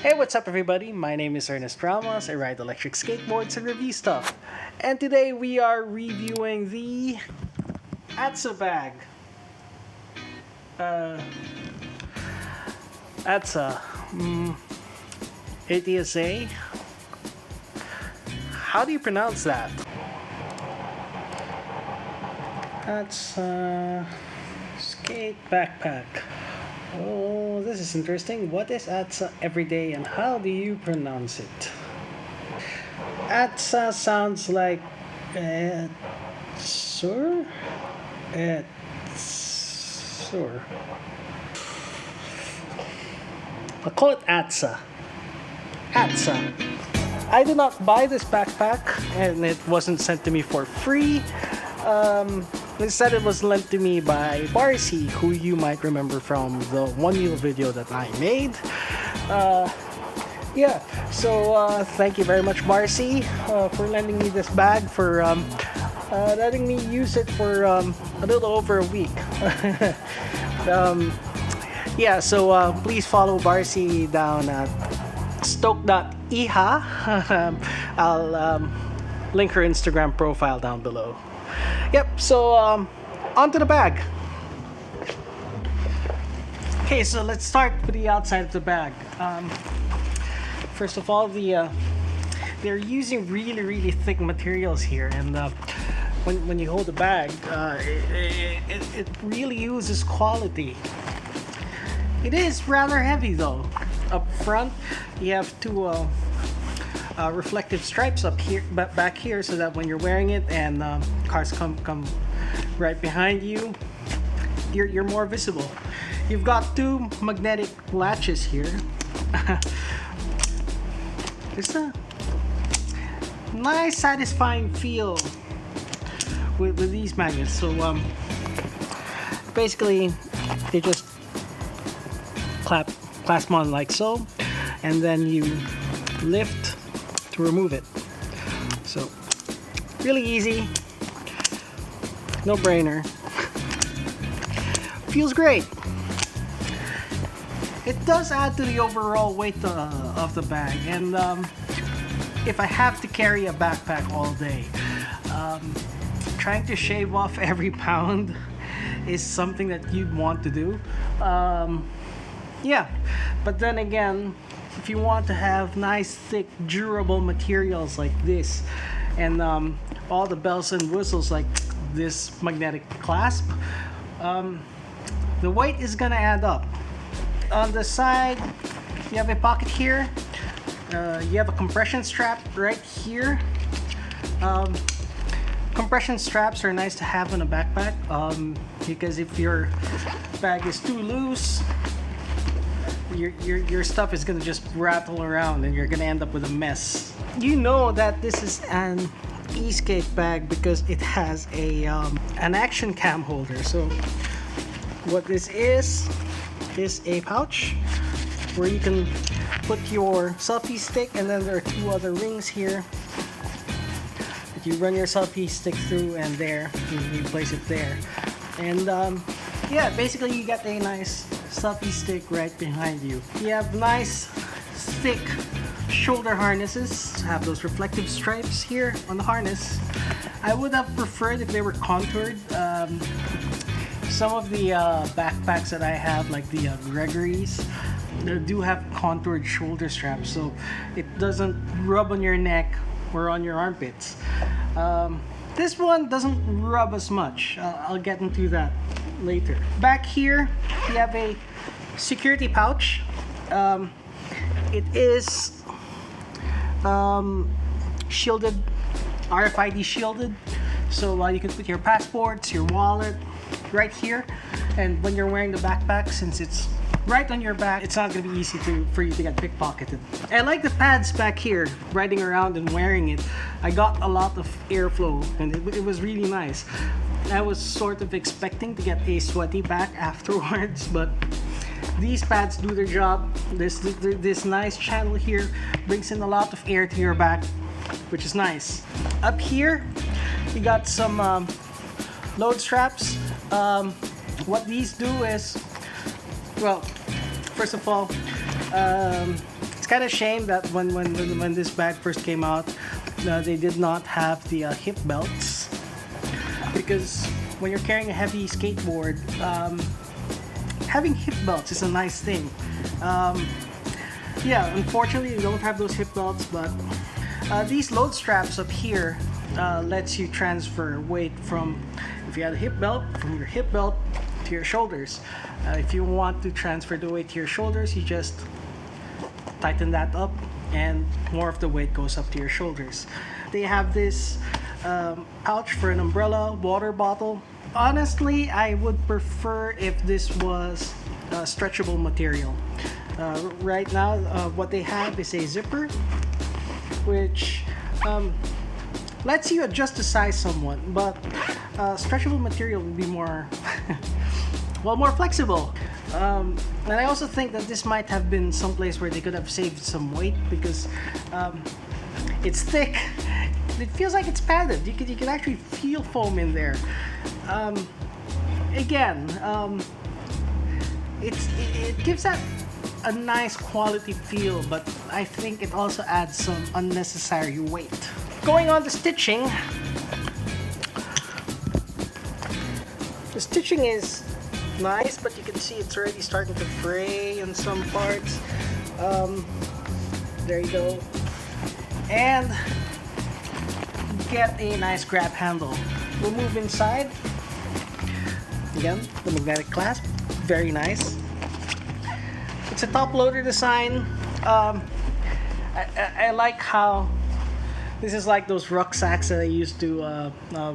Hey, what's up everybody? My name is Ernest Ramos. I ride electric skateboards and review stuff. And today we are reviewing the ATSA bag. ATSA. ATSA? How do you pronounce that? ATSA Skate Backpack. Oh, this is interesting. What is ATSA Everyday and how do you pronounce it? ATSA sounds like ATSA? ATSA. I'll call it ATSA. ATSA. I did not buy this backpack and it wasn't sent to me for free. Instead, it was lent to me by Barci, who you might remember from the one wheel video that I made. Thank you very much, Barci, for lending me this bag, for letting me use it for a little over a week. Please follow Barci down at stoke.iha. I'll link her Instagram profile down below. Yep, so onto the bag. Okay, so let's start with the outside of the bag. First of all, they're using really thick materials here, and when you hold the bag, it really uses quality. It is rather heavy though. Up front, you have two reflective stripes up here, back here, so that when you're wearing it and cars come right behind you, you're more visible. You've got two magnetic latches here. It's a nice, satisfying feel with these magnets. So basically, they just clasp on like so, and then you lift to remove it. So really easy, no brainer. Feels great. It does add to the overall weight of the bag, and if I have to carry a backpack all day, trying to shave off every pound is something that you'd want to do. But then again, if you want to have nice, thick, durable materials like this, and all the bells and whistles like this magnetic clasp, the weight is gonna add up. On the side, you have a pocket here. You have a compression strap right here. Compression straps are nice to have in a backpack, because if your bag is too loose, your stuff is gonna just rattle around and you're gonna end up with a mess. You know that this is an Eskate bag because it has a an action cam holder. So what this is a pouch where you can put your selfie stick, and then there are two other rings here that you run your selfie stick through, and there you place it there. And basically you got a nice selfie stick right behind you. You have nice thick shoulder harnesses, have those reflective stripes here on the harness. I would have preferred if they were contoured. Some of the backpacks that I have, like the Gregory's, they do have contoured shoulder straps, so it doesn't rub on your neck or on your armpits. This one doesn't rub as much. I'll get into that later. Back here, we have a security pouch. It is shielded, RFID shielded, so you can put your passports, your wallet right here. And when you're wearing the backpack, since it's right on your back, it's not going to be easy for you to get pickpocketed. I like the pads back here, riding around and wearing it. I got a lot of airflow, and it was really nice. I was sort of expecting to get a sweaty back afterwards, but these pads do their job. This nice channel here brings in a lot of air to your back, which is nice. Up here, you got some load straps. What these do is, well, first of all, It's kind of shame that when this bag first came out, they did not have the hip belts, because when you're carrying a heavy skateboard, having hip belts is a nice thing. Yeah, unfortunately, we don't have those hip belts, but these load straps up here lets you transfer weight from, if you had a hip belt, from your hip belt to your shoulders. If you want to transfer the weight to your shoulders, you just tighten that up and more of the weight goes up to your shoulders. They have this pouch for an umbrella, water bottle. Honestly, I would prefer if this was stretchable material. Right now, what they have is a zipper, which lets you adjust the size somewhat, but stretchable material would be more well, more flexible. And I also think that this might have been someplace where they could have saved some weight, because it's thick. It feels like it's padded. You can actually feel foam in there. Again, it gives that a nice quality feel, but I think it also adds some unnecessary weight. Going on to stitching. The stitching is nice, but you can see it's already starting to fray in some parts. There you go. And get a nice grab handle. We'll move inside. Again, the magnetic clasp, very nice. It's a top loader design. I like how this is like those rucksacks that I used to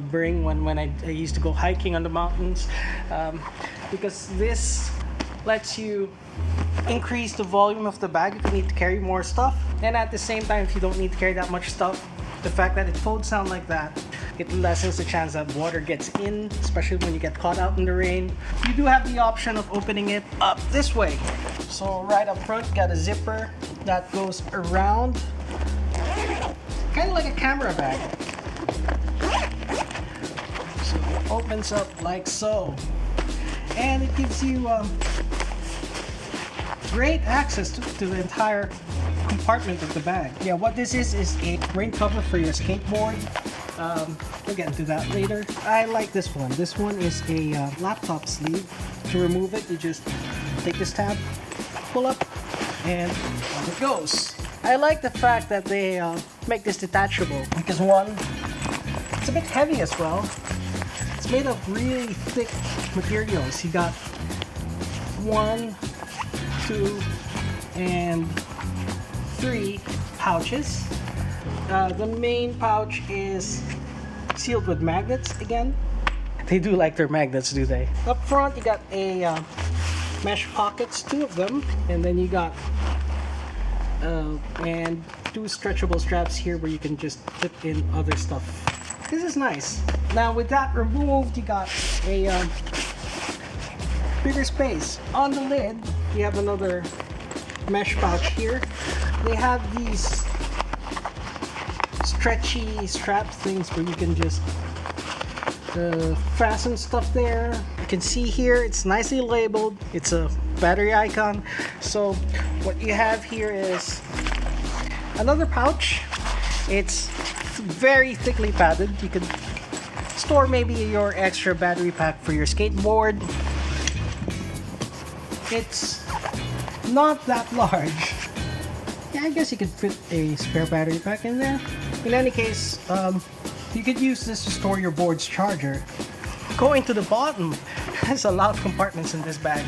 bring when I used to go hiking on the mountains, because this lets you increase the volume of the bag if you need to carry more stuff, and at the same time, if you don't need to carry that much stuff, the fact that it folds down like that, it lessens the chance that water gets in, especially when you get caught out in the rain. You do have the option of opening it up this way. So right up front, you got a zipper that goes around, kind of like a camera bag. So it opens up like so, and it gives you great access to the entire compartment of the bag. Yeah, what this is a rain cover for your skateboard. We'll get into that later. I like this one. This one is a laptop sleeve. To remove it, you just take this tab, pull up, and on it goes. I like the fact that they make this detachable, because one, it's a bit heavy as well. It's made of really thick materials. You got 1, 2, and 3 pouches. The main pouch is sealed with magnets again. They do like their magnets, do they? Up front, you got a mesh pockets, 2 of them, and then you got and 2 stretchable straps here where you can just put in other stuff. This is nice. Now with that removed, you got a bigger space. On the lid, you have another mesh pouch here. They have these stretchy strap things where you can just fasten stuff there. You can see here it's nicely labeled. It's a battery icon. So what you have here is another pouch. It's very thickly padded. You could store maybe your extra battery pack for your skateboard. It's not that large. Yeah, I guess you could fit a spare battery pack in there. In any case, you could use this to store your board's charger. Going to the bottom, there's a lot of compartments in this bag.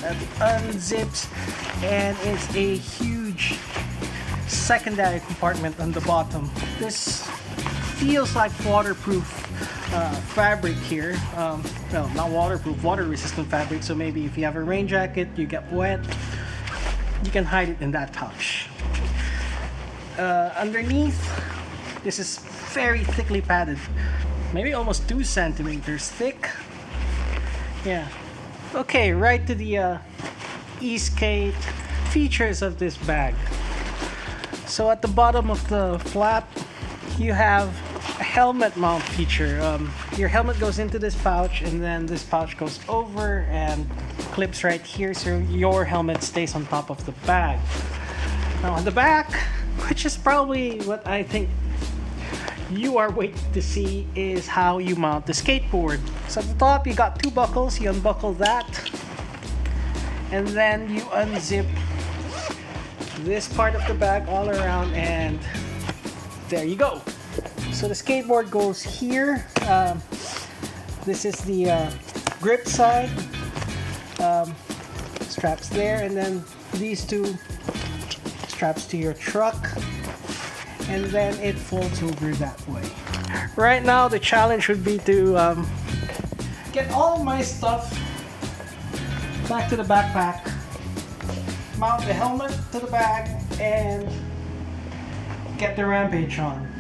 It unzips, and it's a huge secondary compartment on the bottom. This feels like waterproof fabric here. Well, not waterproof, water-resistant fabric. So maybe if you have a rain jacket, you get wet, you can hide it in that pouch. Underneath, this is very thickly padded, maybe almost 2 centimeters thick. Yeah. Okay, right to the Eskate features of this bag. So at the bottom of the flap, you have a helmet mount feature. Your helmet goes into this pouch, and then this pouch goes over and clips right here, so your helmet stays on top of the bag. Now on the back, which is probably what I think you are waiting to see, is how you mount the skateboard. So at the top you got two buckles, you unbuckle that, and then you unzip this part of the bag all around, and there you go. So the skateboard goes here. This is the grip side, straps there, and then these two straps to your truck, and then it folds over that way. Right now the challenge would be to get all my stuff back to the backpack, mount the helmet to the bag, and get the rampage on.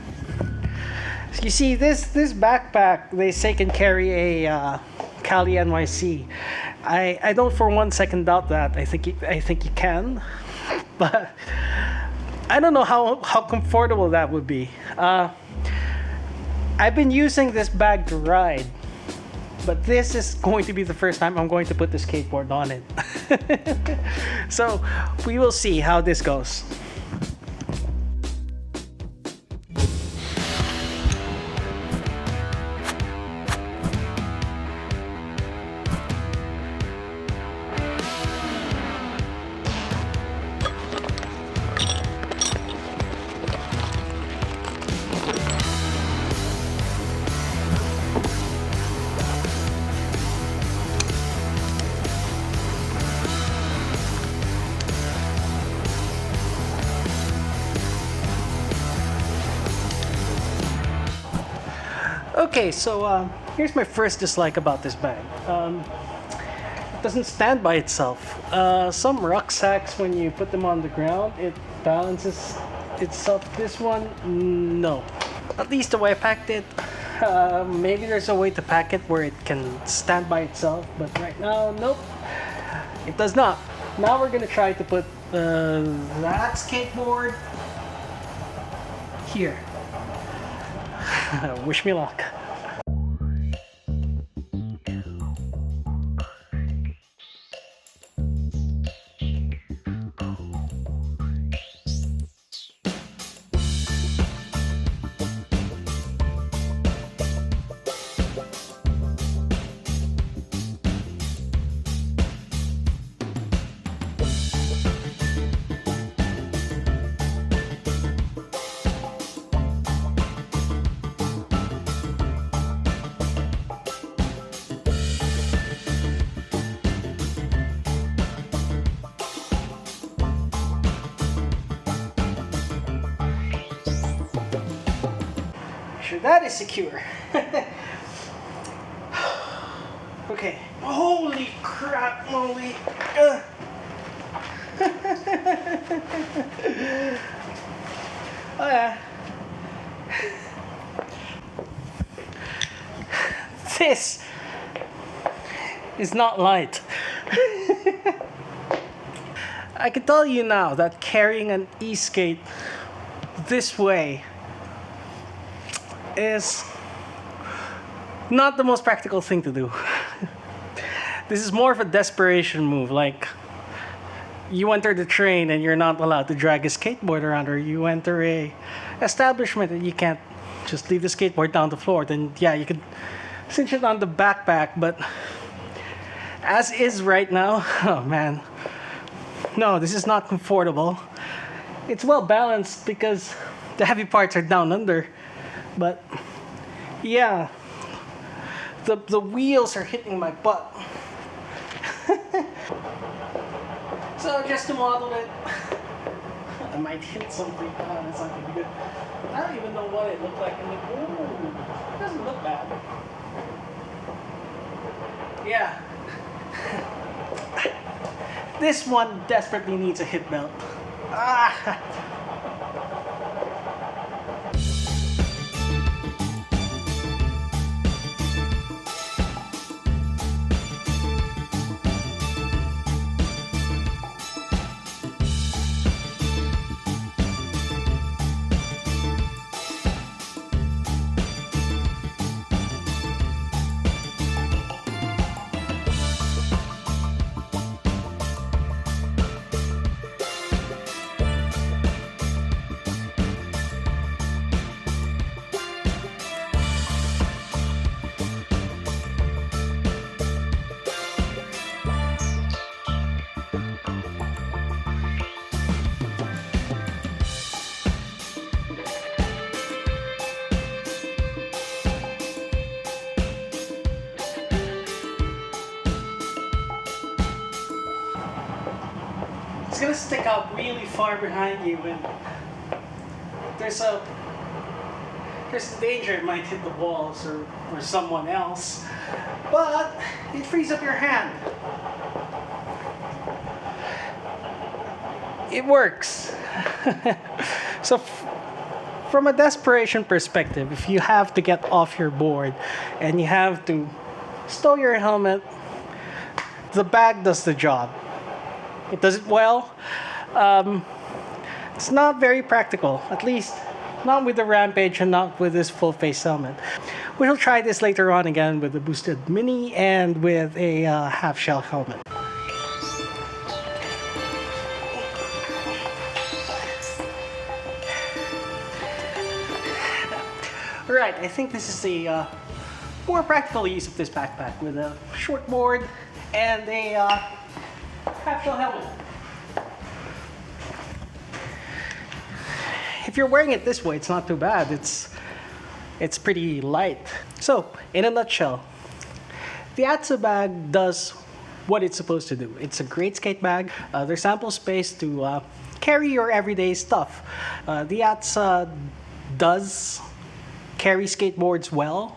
So you see, this backpack, they say, can carry a Cali NYC. I don't for one second doubt that. I think you can, but I don't know how comfortable that would be. I've been using this bag to ride, but this is going to be the first time I'm going to put the skateboard on it. So we will see how this goes. Okay, so here's my first dislike about this bag. It doesn't stand by itself. Some rucksacks, when you put them on the ground, it balances itself. This one, no. At least the way I packed it, maybe there's a way to pack it where it can stand by itself, but right now, nope, it does not. Now we're gonna try to put that skateboard here. Wish me luck. Sure that is secure. Okay. Holy crap, moly. Oh yeah. This is not light. I can tell you now that carrying an e-skate this way is not the most practical thing to do. This is more of a desperation move, like you enter the train and you're not allowed to drag a skateboard around, or you enter a establishment and you can't just leave the skateboard down the floor. Then yeah, you could cinch it on the backpack, but as is right now, oh man, no, this is not comfortable. It's well balanced because the heavy parts are down under, but yeah, the wheels are hitting my butt. So just to model it, I might hit something. Oh, that's not gonna be good. I don't even know what it looked like in the. Ooh, it doesn't look bad. Yeah. This one desperately needs a hip belt. Ah. it's gonna stick out really far behind you, and there's a danger it might hit the walls or someone else, but it frees up your hand. It works. So from a desperation perspective, if you have to get off your board and you have to stow your helmet, the bag does the job. It does it well. It's not very practical, at least not with the Rampage and not with this full face helmet. We'll try this later on again with the boosted mini and with a half shell helmet. Alright, I think this is a more practical use of this backpack with a short board and a half shell helmet. If you're wearing it this way, it's not too bad. It's pretty light. So, in a nutshell, the ATSA bag does what it's supposed to do. It's a great skate bag. There's ample space to carry your everyday stuff. The ATSA does carry skateboards well.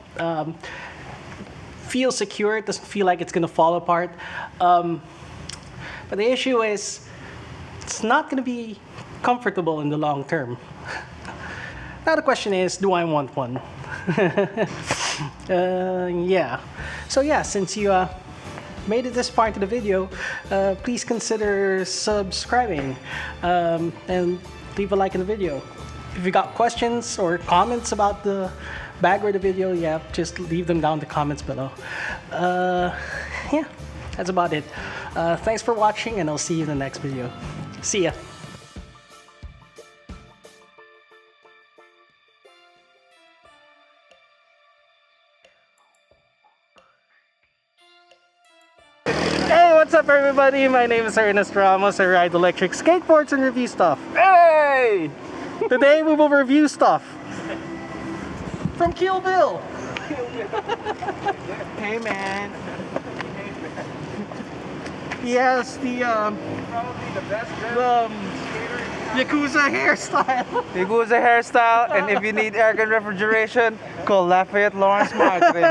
Feels secure. It doesn't feel like it's gonna fall apart. But the issue is, it's not gonna be comfortable in the long term. Now the question is, do I want one? Yeah. So yeah, since you made it this far into the video, please consider subscribing and leave a like in the video. If you got questions or comments about the bag or the video, yeah, just leave them down in the comments below. Yeah, that's about it. Thanks for watching, and I'll see you in the next video. See ya. Hey, what's up everybody? My name is Ernest Ramos. I ride electric skateboards and review stuff. Hey! Today we will review stuff from Kill Bill. Hey man. He has the Yakuza hairstyle. Yakuza hairstyle, and if you need air gun refrigeration, call Lafayette Lawrence Marketing.